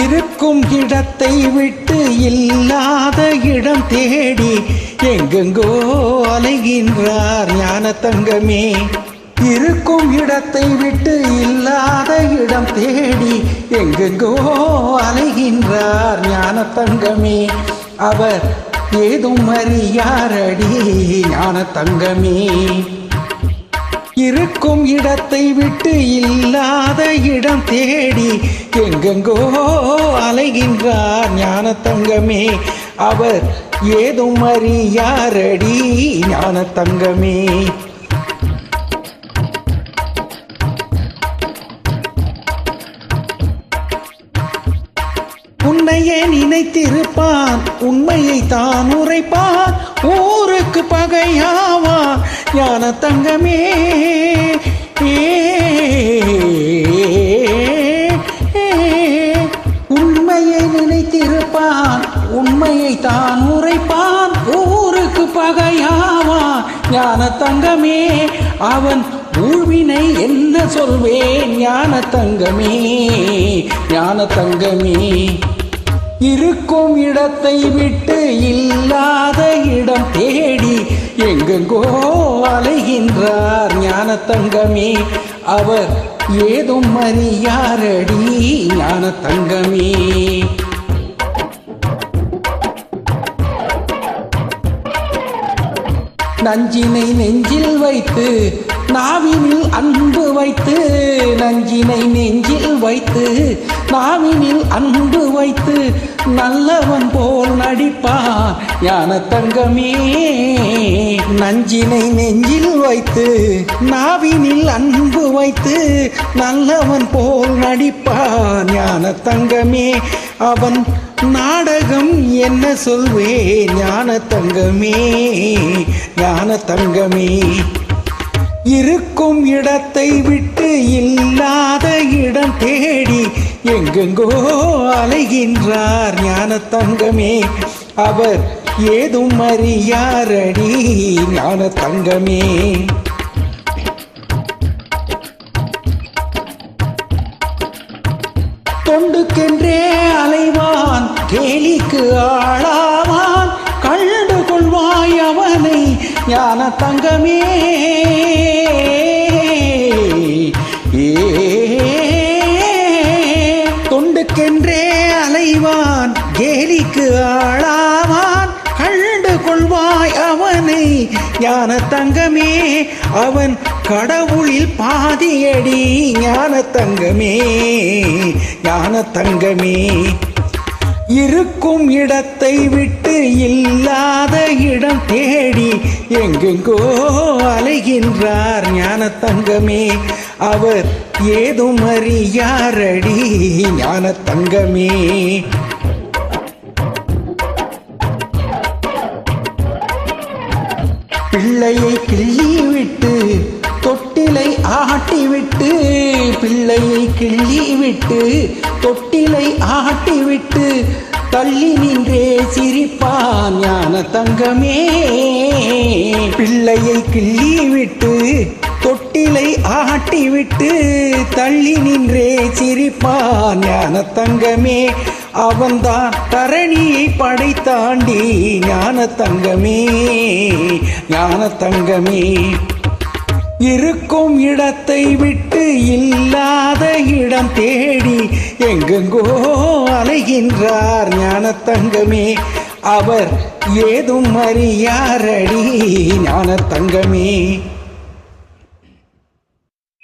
இருக்கும் இடத்தை விட்டு இல்லாத இடம் தேடி எங்கெங்கோ அலைகின்றார் ஞான தங்கமே. இருக்கும் இடத்தை விட்டு இல்லாத இடம் தேடி எங்கெங்கோ அலைகின்றார் ஞான தங்கமே. அவர் ஏதும் அறியாரடி ஞான தங்கமே. இருக்கும் இடத்தை விட்டு இல்லாத இடம் தேடி எங்கெங்கோ அலைகின்றார் ஞான தங்கமே. அவர் ஏதும் அறியாரடி ஞான தங்கமே. உன்னையே நினைத்திருப்பான், உண்மையை தான் உரைப்பான், ஊருக்கு பகையாவான் ஞான தங்கமே. உண்மையை நினைத்திருப்பான், உண்மையை தான் உரைப்பான், ஊருக்கு பகையாவான் ஞான தங்கமே. அவன் ஊழ்வினை என்ன சொல்வேன் ஞான தங்கமே, ஞான தங்கமே. இருக்கும் இடத்தை விட்டு இல்லாத இடம் தேடி எங்கெங்கோ அலைகின்றார் ஞான தங்கமே. அவர் ஏதும் அறியாரடி ஞான தங்கமே. நஞ்சினை நெஞ்சில் வைத்து நாவினில் அன்பு வைத்து, நஞ்சினை நெஞ்சில் வைத்து நாவினில் அன்பு வைத்து நல்லவன் போல் நடிப்பான் ஞான தங்கமே. நஞ்சினை நெஞ்சில் வைத்து நாவினில் அன்பு வைத்து நல்லவன் போல் நடிப்பான் ஞான தங்கமே. அவன் நாடகம் என்ன சொல்வேன் ஞான தங்கமே, ஞான தங்கமே. இருக்கும் இடத்தை விட்டு இல்லாத இடம் தேடி எங்கெங்கோ அலைகின்றார் ஞான தங்கமே. அவர் ஏதும் அறியாரடி ஞான தங்கமே. தொண்டுக்கென்றே அலைவான், கேலிக்கு ஆளாவான், கண்டு கொள்வாய் அவனை ஞான தங்கமே. தொண்டுக்கென்றே அலைவான், கேலிக்கு ஆளாவான், கண்டு கொள்வாய் அவனை ஞான தங்கமே. அவன் கடவுளில் பாதியடி ஞான தங்கமே, ஞான தங்கமே. இருக்கும் இடத்தை விட்டு இல்லாத இடம் தேடி எங்கெங்கோ அலைகின்றார் ஞான தங்கமே. அவர் ஏதும் அறியாரடி ஞான தங்கமே. பிள்ளையை கிள்ளிவிட்டு தொட்டிலை ஆட்டிவிட்டு, பிள்ளையை கிள்ளிவிட்டு தொட்டிலை ஆட்டிவிட்டு தள்ளி நின்றே சிரிப்பான் ஞான தங்கமே. பிள்ளையை கிள்ளிவிட்டு தொட்டிலை ஆட்டிவிட்டு தள்ளி நின்றே சிரிப்பான் ஞான தங்கமே. அவன்தான் தரணியை படைத்தாண்டி ஞான தங்கமே, ஞான தங்கமே. இருக்கும் இடத்தை விட்டு இல்லாத இடம் தேடி எங்கெங்கோ அலைகின்றார் ஞான தங்கமே. அவர் ஏதும் அறியாரடி ஞான தங்கமே.